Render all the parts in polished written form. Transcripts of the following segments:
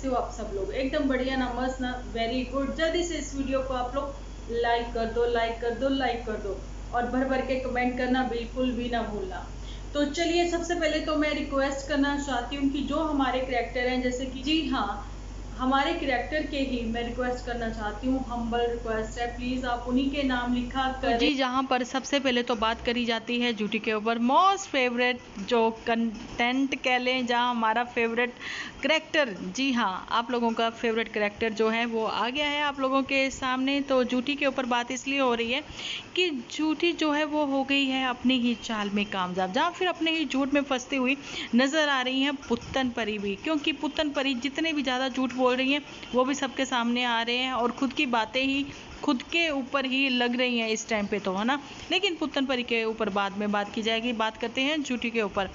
कैसे हो आप सब लोग? एकदम बढ़िया ना, मस्त ना, वेरी गुड। जल्दी से इस वीडियो को आप लोग लाइक कर दो, लाइक कर दो, लाइक कर दो, और भर भर के कमेंट करना बिल्कुल भी ना भूलना। तो चलिए, सबसे पहले तो मैं रिक्वेस्ट करना चाहती हूँ कि जो हमारे करैक्टर हैं, जैसे कि जी हाँ, हमारे करैक्टर के ही मैं रिक्वेस्ट करना चाहती हूँ, हम्बल रिक्वेस्ट है, प्लीज आप उन्हीं के नाम लिखा करें। तो जी, जहाँ पर सबसे पहले तो बात करी जाती है जूटी के ऊपर, मोस्ट फेवरेट जो कंटेंट कह लें, जहाँ हमारा फेवरेट करैक्टर, जी हाँ, आप लोगों का फेवरेट करैक्टर जो है वो आ गया है आप लोगों के सामने। तो जूटी के ऊपर बात इसलिए हो रही है कि जूटी जो है वो हो गई है अपनी ही चाल में कामयाब, जहाँ फिर अपने ही झूठ में फंसती हुई नजर आ रही है पुत्तन परी भी, क्योंकि पुत्तन परी जितने भी ज़्यादा झूठ बोल रही हैं वो भी सबके सामने आ रहे हैं और खुद की बातें ही खुद के ऊपर ही लग रही हैं इस टाइम पे, तो है ना। लेकिन पुत्तन परी के ऊपर बाद में बात की जाएगी। बात करते हैं जूटी के ऊपर।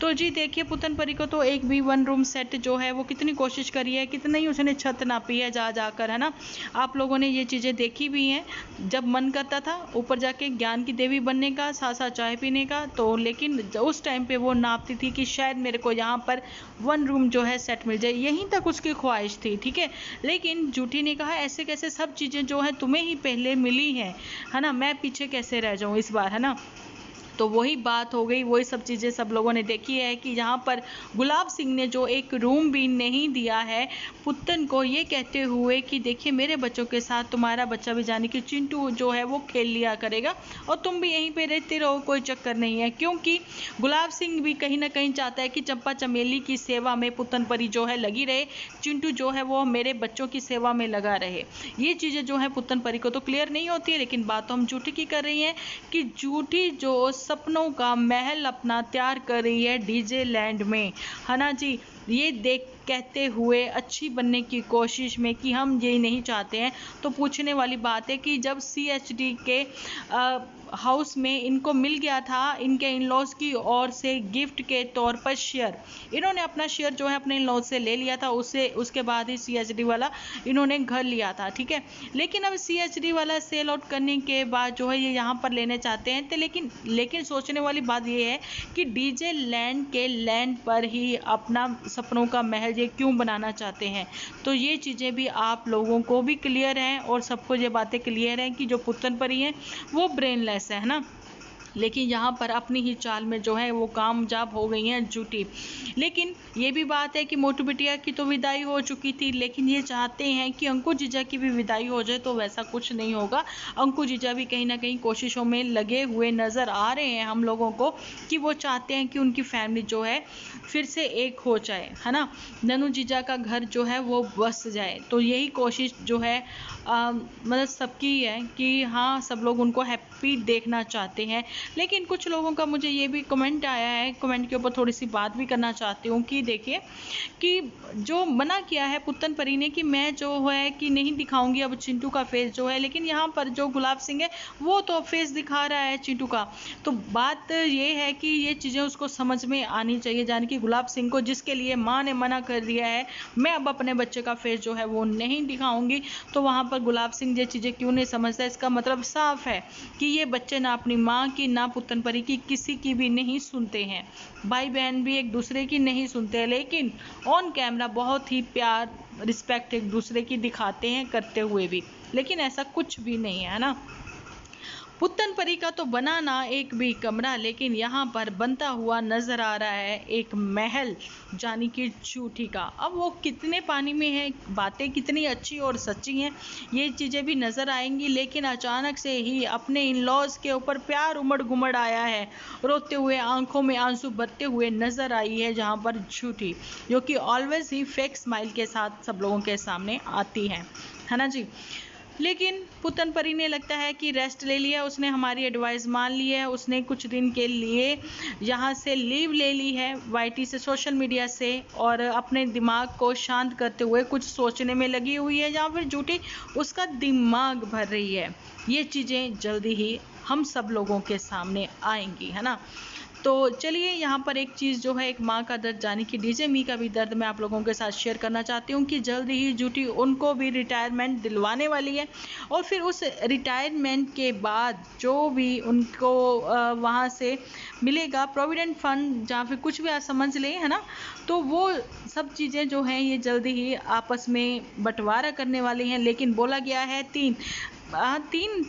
तो जी देखिए, पुत्तन परी को तो एक भी वन रूम सेट जो है वो कितनी कोशिश करी है, कितना ही उसने छत नापी है जा जाकर, है ना। आप लोगों ने ये चीज़ें देखी भी हैं, जब मन करता था ऊपर जाके ज्ञान की देवी बनने का, साथ साथ चाय पीने का, तो लेकिन उस टाइम पे वो नापती थी कि शायद मेरे को यहाँ पर वन रूम जो है सेट मिल जाए, यहीं तक उसकी ख्वाहिश थी, ठीक है। लेकिन जूठी ने कहा ऐसे कैसे, सब चीज़ें जो है तुम्हें ही पहले मिली है ना, मैं पीछे कैसे रह जाऊं इस बार, है ना। तो वही बात हो गई, वही सब चीज़ें सब लोगों ने देखी है कि यहाँ पर गुलाब सिंह ने जो एक रूम भी नहीं दिया है पुत्तन को, ये कहते हुए कि देखिए मेरे बच्चों के साथ तुम्हारा बच्चा भी, जाने कि चिंटू जो है वो खेल लिया करेगा और तुम भी यहीं पे रहते रहो, कोई चक्कर नहीं है। क्योंकि गुलाब सिंह भी कहीं ना कहीं चाहता है कि चंपा चमेली की सेवा में पुत्तन परी जो है लगी रहे, चिंटू जो है वो मेरे बच्चों की सेवा में लगा रहे। ये चीज़ें जो है पुत्तन परी को तो क्लियर नहीं होती है, लेकिन बात तो हम जूठी की कर रही हैं कि जूठी जो सपनों का महल अपना तैयार कर रही है डीजे लैंड में, है ना जी। ये देख कहते हुए अच्छी बनने की कोशिश में कि हम ये नहीं चाहते हैं, तो पूछने वाली बात है कि जब CHD के हाउस में इनको मिल गया था इनके इन लॉज की ओर से गिफ्ट के तौर पर शेयर, इन्होंने अपना शेयर जो है अपने इन लॉज से ले लिया था, उससे उसके बाद ही CHD वाला इन्होंने घर लिया था, ठीक है। लेकिन अब CHD वाला सेल आउट करने के बाद जो है ये यहाँ पर लेने चाहते हैं, तो लेकिन सोचने वाली बात ये है कि डीजे लैंड के लैंड पर ही अपना सपनों का महल ये क्यों बनाना चाहते हैं। तो ये चीज़ें भी आप लोगों को भी क्लियर हैं और सबको ये बातें क्लियर हैं कि जो पुत्तन परी हैं वो ब्रेनलेस है ना। लेकिन यहाँ पर अपनी ही चाल में जो है वो कामयाब हो गई हैं जूटी। लेकिन ये भी बात है कि मोटू बिटिया की तो विदाई हो चुकी थी, लेकिन ये चाहते हैं कि अंकु जीजा की भी विदाई हो जाए, तो वैसा कुछ नहीं होगा। अंकु जीजा भी कहीं ना कहीं कोशिशों में लगे हुए नज़र आ रहे हैं हम लोगों को, कि वो चाहते हैं कि उनकी फैमिली जो है फिर से एक हो जाए, है ना। ननू जीजा का घर जो है वो बस जाए, तो यही कोशिश जो है मतलब सबकी है कि हाँ सब लोग उनको हैप्पी देखना चाहते हैं। लेकिन कुछ लोगों का मुझे ये भी कमेंट आया है, कमेंट के ऊपर थोड़ी सी बात भी करना चाहती हूँ कि देखिए कि जो मना किया है पुत्तन परी ने कि मैं जो है कि नहीं दिखाऊंगी अब चिंटू का फेस जो है, लेकिन यहाँ पर जो गुलाब सिंह है वो तो फेस दिखा रहा है चिंटू का। तो बात ये है कि ये चीज़ें उसको समझ में आनी चाहिए, जाने कि गुलाब सिंह को जिसके लिए माँ ने मना कर दिया है मैं अब अपने बच्चे का फेस जो है वो नहीं दिखाऊंगी, तो वहाँ पर गुलाब सिंह ये चीज़ें क्यों नहीं समझता। इसका मतलब साफ है कि ये बच्चे ना अपनी माँ की ना पुत्तन परी की किसी की भी नहीं सुनते हैं, भाई बहन भी एक दूसरे की नहीं सुनते हैं, लेकिन ऑन कैमरा बहुत ही प्यार रिस्पेक्ट एक दूसरे की दिखाते हैं करते हुए भी, लेकिन ऐसा कुछ भी नहीं है ना। पुत्तन परी का तो बना ना एक भी कमरा, लेकिन यहाँ पर बनता हुआ नजर आ रहा है एक महल, जानी कि झूठी का। अब वो कितने पानी में है, बातें कितनी अच्छी और सच्ची हैं, ये चीज़ें भी नज़र आएंगी। लेकिन अचानक से ही अपने इन लॉज के ऊपर प्यार उमड़ घुमड़ आया है, रोते हुए आंखों में आंसू भरते हुए नजर आई है जहाँ पर झूठी, जो कि ऑलवेज ही फेक स्माइल के साथ सब लोगों के सामने आती है ना जी। लेकिन पुत्तन परी ने लगता है कि रेस्ट ले लिया उसने, हमारी एडवाइस मान ली है उसने, कुछ दिन के लिए यहाँ से लीव ले ली है YT से, सोशल मीडिया से, और अपने दिमाग को शांत करते हुए कुछ सोचने में लगी हुई है, या फिर झूठी उसका दिमाग भर रही है। ये चीज़ें जल्दी ही हम सब लोगों के सामने आएंगी, है ना। तो चलिए यहाँ पर एक चीज़ जो है, एक माँ का दर्द यानी कि डीजे मी का भी दर्द मैं आप लोगों के साथ शेयर करना चाहती हूँ कि जल्द ही जूटी उनको भी रिटायरमेंट दिलवाने वाली है। और फिर उस रिटायरमेंट के बाद जो भी उनको वहाँ से मिलेगा प्रोविडेंट फंड या फिर कुछ भी आप समझ लें, है ना, तो वो सब चीज़ें जो हैं ये जल्दी ही आपस में बंटवारा करने वाली हैं। लेकिन बोला गया है तीन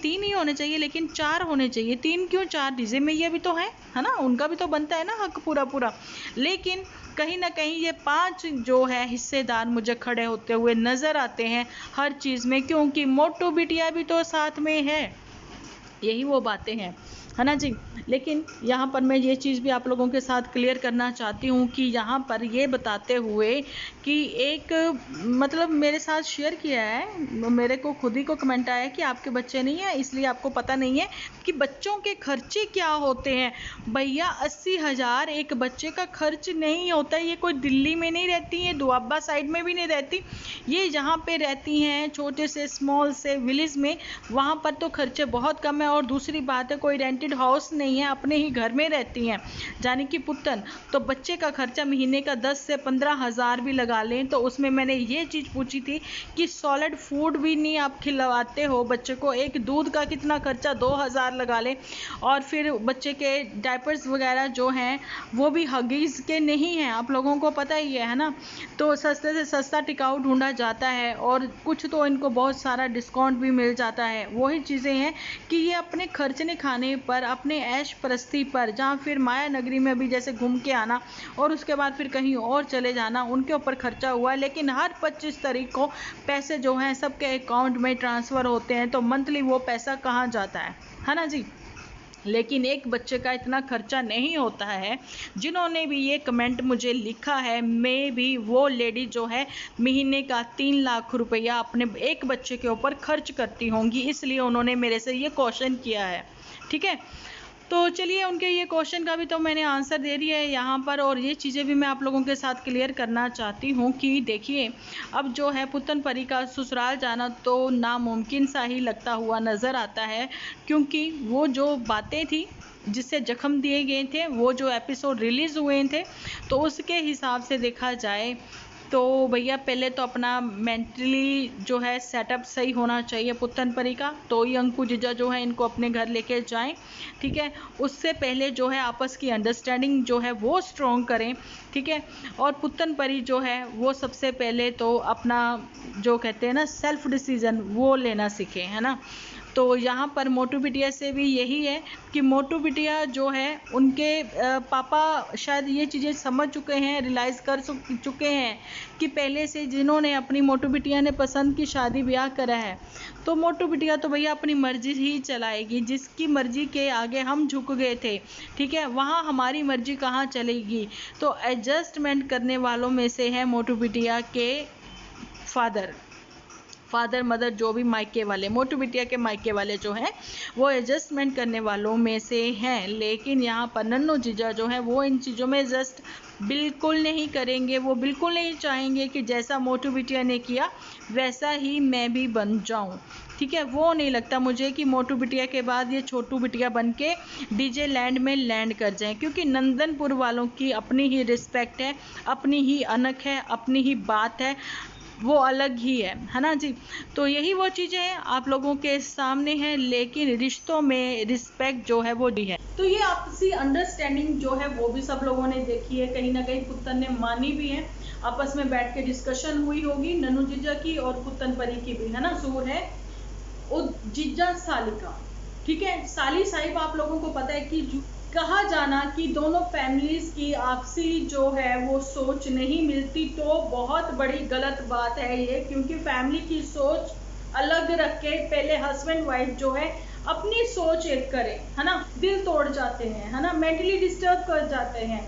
ही होने चाहिए, लेकिन 4 होने चाहिए। 3 क्यों, 4 डीजे में ये भी तो है ना, उनका भी तो बनता है ना हक पूरा। लेकिन कहीं ना कहीं ये 5 जो है हिस्सेदार मुझे खड़े होते हुए नजर आते हैं हर चीज़ में, क्योंकि मोटू बिटिया भी तो साथ में है। यही वो बातें हैं, है ना जी। लेकिन यहाँ पर मैं ये चीज़ भी आप लोगों के साथ क्लियर करना चाहती हूँ कि यहाँ पर ये बताते हुए कि एक मतलब मेरे साथ शेयर किया है, मेरे को खुद ही को कमेंट आया कि आपके बच्चे नहीं है इसलिए आपको पता नहीं है कि बच्चों के खर्चे क्या होते हैं। भैया 80,000 एक बच्चे का खर्च नहीं होता है। ये कोई दिल्ली में नहीं रहती है, दुआबा साइड में भी नहीं रहती, ये जहाँ पे रहती हैं छोटे से स्मॉल से विलेज में, वहाँ पर तो खर्चे बहुत कम है। और दूसरी बात है कोई रेंटेड हाउस नहीं है, अपने ही घर में रहती हैं जानी कि पुत्तन। तो बच्चे का खर्चा महीने का 10 से 15,000 भी लगा लें। तो उसमें मैंने ये चीज़ पूछी थी कि सॉलिड फूड भी नहीं आप खिलवाते हो बच्चे को, एक दूध का कितना खर्चा 2,000 लगा लें। और फिर बच्चे के डायपर्स वगैरह जो हैं वो भी हगीज़ के नहीं हैं, आप लोगों को पता ही है ना। तो सस्ते से सस्ता टिकाऊ ढूंढा जाता है और कुछ तो इनको बहुत सारा डिस्काउंट भी मिल जाता है। वही चीज़ें हैं कि ये अपने खर्चने खाने पर, अपने ऐश परस्ती पर, जहाँ फिर माया नगरी में भी जैसे घूम के आना और उसके बाद फिर कहीं और चले जाना, उनके ऊपर खर्चा हुआ है। लेकिन हर 25 तारीख को पैसे जो हैं सबके अकाउंट में ट्रांसफ़र होते हैं, तो मंथली वो पैसा कहाँ जाता है ना जी। लेकिन एक बच्चे का इतना खर्चा नहीं होता है। जिन्होंने भी ये कमेंट मुझे लिखा है, मैं भी वो लेडी जो है महीने का 3 लाख रुपया अपने एक बच्चे के ऊपर खर्च करती होंगी, इसलिए उन्होंने मेरे से ये क्वेश्चन किया है। ठीक है, तो चलिए उनके ये क्वेश्चन का भी तो मैंने आंसर दे दिया है यहाँ पर। और ये चीज़ें भी मैं आप लोगों के साथ क्लियर करना चाहती हूँ कि देखिए अब जो है पुत्तन परी का ससुराल जाना तो नामुमकिन सा ही लगता हुआ नज़र आता है, क्योंकि वो जो बातें थी जिससे जख्म दिए गए थे, वो जो एपिसोड रिलीज़ हुए थे, तो उसके हिसाब से देखा जाए तो भैया पहले तो अपना मेंटली जो है सेटअप सही होना चाहिए पुत्तन परी का, तो ही अंकु जीजा जो है इनको अपने घर लेके जाएं। ठीक है, उससे पहले जो है आपस की अंडरस्टैंडिंग जो है वो स्ट्रॉन्ग करें। ठीक है, और पुत्तन परी जो है वो सबसे पहले तो अपना जो कहते हैं ना सेल्फ डिसीजन वो लेना सीखें, है ना। तो यहाँ पर मोटू बिटिया से भी यही है कि मोटू बिटिया जो है उनके पापा शायद ये चीज़ें समझ चुके हैं, रियलाइज़ कर चुके हैं कि पहले से जिन्होंने अपनी मोटू बिटिया ने पसंद की शादी ब्याह करा है, तो मोटू बिटिया तो भैया अपनी मर्जी ही चलाएगी। जिसकी मर्जी के आगे हम झुक गए थे, ठीक है, वहाँ हमारी मर्जी कहाँ चलेगी। तो एडजस्टमेंट करने वालों में से है मोटू बिटिया के फादर मदर, जो भी मायके वाले, मोटू बिटिया के मायके वाले जो हैं वो एडजस्टमेंट करने वालों में से हैं। लेकिन यहाँ पर नन्नू जीजा जो हैं वो इन चीज़ों में एडजस्ट बिल्कुल नहीं करेंगे। वो बिल्कुल नहीं चाहेंगे कि जैसा मोटू बिटिया ने किया वैसा ही मैं भी बन जाऊँ। ठीक है, वो नहीं लगता मुझे कि मोटू बिटिया के बाद ये छोटू बिटिया बन के डीजे लैंड में लैंड कर जाएं, क्योंकि नंदनपुर वालों की अपनी ही रिस्पेक्ट है, अपनी ही अनक है, अपनी ही बात है, वो अलग ही है ना जी। तो यही वो चीज़ें हैं आप लोगों के सामने हैं, लेकिन रिश्तों में रिस्पेक्ट जो है वो दी है। तो ये आपसी अंडरस्टैंडिंग जो है वो भी सब लोगों ने देखी है, कहीं ना कहीं पुत्तन ने मानी भी है। आपस में बैठ के डिस्कशन हुई होगी नन्नू जीजा की और पुत्तन परी की भी, है ना। सूर है जीजा सालिका, ठीक है, साली साहिब आप लोगों को पता है कि कहा जाना कि दोनों फैमिलीज की आपसी जो है वो सोच नहीं मिलती, तो बहुत बड़ी गलत बात है ये, क्योंकि फैमिली की सोच अलग रख के पहले हस्बैंड वाइफ जो है अपनी सोच एक करे, है ना, दिल तोड़ जाते हैं, है ना, मेंटली डिस्टर्ब कर जाते हैं।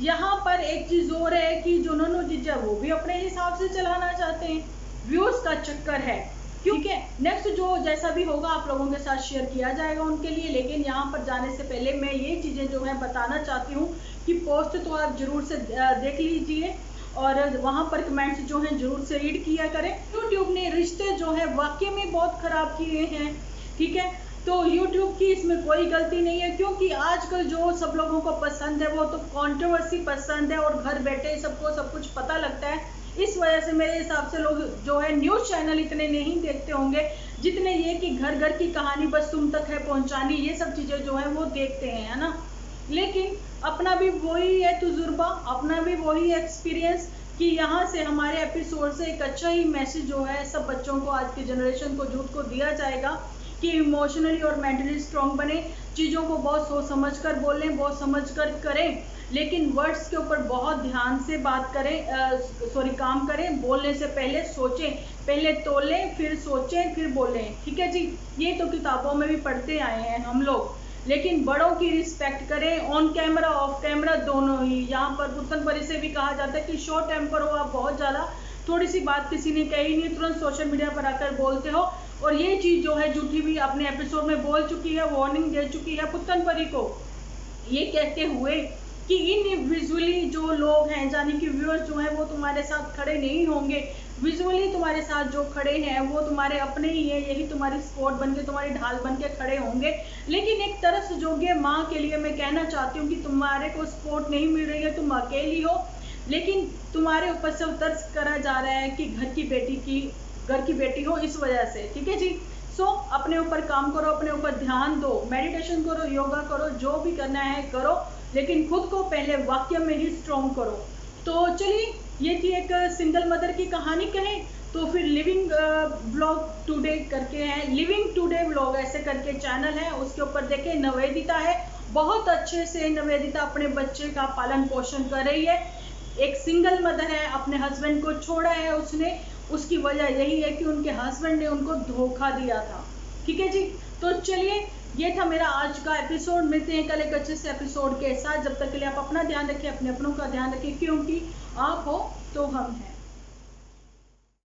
यहाँ पर एक चीज और है कि जो नन्नू जीजा वो भी अपने हिसाब से चलाना चाहते हैं, व्यूज का चक्कर है। ठीक है, नेक्स्ट जो जैसा भी होगा आप लोगों के साथ शेयर किया जाएगा उनके लिए। लेकिन यहाँ पर जाने से पहले मैं ये चीज़ें जो है बताना चाहती हूँ कि पोस्ट तो आप जरूर से देख लीजिए और वहाँ पर कमेंट्स जो हैं जरूर से रीड किया करें। यूट्यूब ने रिश्ते जो है वाकई में बहुत ख़राब किए हैं। ठीक है, तो YouTube की इसमें कोई गलती नहीं है, क्योंकि आजकल जो सब लोगों को पसंद है वो तो कंट्रोवर्सी पसंद है, और घर बैठे सबको सब कुछ पता लगता है। इस वजह से मेरे हिसाब से लोग जो है न्यूज़ चैनल इतने नहीं देखते होंगे जितने ये कि घर घर की कहानी बस तुम तक है पहुंचानी, ये सब चीज़ें जो है वो देखते हैं, है ना। लेकिन अपना भी वही है तजुर्बा, अपना भी वही एक्सपीरियंस कि यहाँ से हमारे एपिसोड से एक अच्छा ही मैसेज जो है सब बच्चों को, आज की जनरेशन को, यूथ को दिया जाएगा कि इमोशनली और मेंटली स्ट्रांग बने, चीज़ों को बहुत सोच समझ कर बोलें, बहुत समझ कर करें, लेकिन वर्ड्स के ऊपर बहुत ध्यान से बात करें, काम करें। बोलने से पहले सोचें, पहले तोलें फिर सोचें फिर बोलें, ठीक है जी। ये तो किताबों में भी पढ़ते आए हैं हम लोग। लेकिन बड़ों की रिस्पेक्ट करें, ऑन कैमरा ऑफ कैमरा दोनों ही। यहाँ पर पुतन परी से भी कहा जाता है कि शॉर्ट टेम्पर हो आप बहुत ज़्यादा, थोड़ी सी बात किसी ने कही नहीं तुरंत सोशल मीडिया पर आकर बोलते हो। और ये चीज़ जो है झूठी भी अपने एपिसोड में बोल चुकी है, वार्निंग दे चुकी है पुतन परी को, ये कहते हुए कि इंडिविजुअली जो लोग हैं, यानी कि व्यूअर्स जो हैं वो तुम्हारे साथ खड़े नहीं होंगे, विजुअली तुम्हारे साथ जो खड़े हैं वो तुम्हारे अपने ही है, यही तुम्हारी सपोर्ट बन के, तुम्हारी ढाल बन के खड़े होंगे। लेकिन एक तरस योग्य माँ के लिए मैं कहना चाहती हूँ कि तुम्हारे को सपोर्ट नहीं मिल रही है, तुम अकेली हो, लेकिन तुम्हारे ऊपर से तरस करा जा रहा है कि घर की बेटी हो, इस वजह से, ठीक है जी। सो अपने ऊपर काम करो, अपने ऊपर ध्यान दो, मेडिटेशन करो, योगा करो, जो भी करना है करो, लेकिन खुद को पहले वाक्य में ही स्ट्रॉन्ग करो। तो चलिए, ये थी एक सिंगल मदर की कहानी कहें तो फिर लिविंग व्लॉग टुडे करके हैं, लिविंग टुडे व्लॉग ऐसे करके चैनल है, उसके ऊपर देखें निवेदिता है, बहुत अच्छे से निवेदिता अपने बच्चे का पालन पोषण कर रही है। एक सिंगल मदर है, अपने हस्बैंड को छोड़ा है उसने, उसकी वजह यही है कि उनके हस्बैंड ने उनको धोखा दिया था, ठीक है जी। तो चलिए, ये था मेरा आज का एपिसोड। मिलते हैं कल एक अच्छे से एपिसोड के साथ। जब तक के लिए आप अपना ध्यान रखें, अपने अपनों का ध्यान रखें, क्योंकि आप हो तो हम हैं।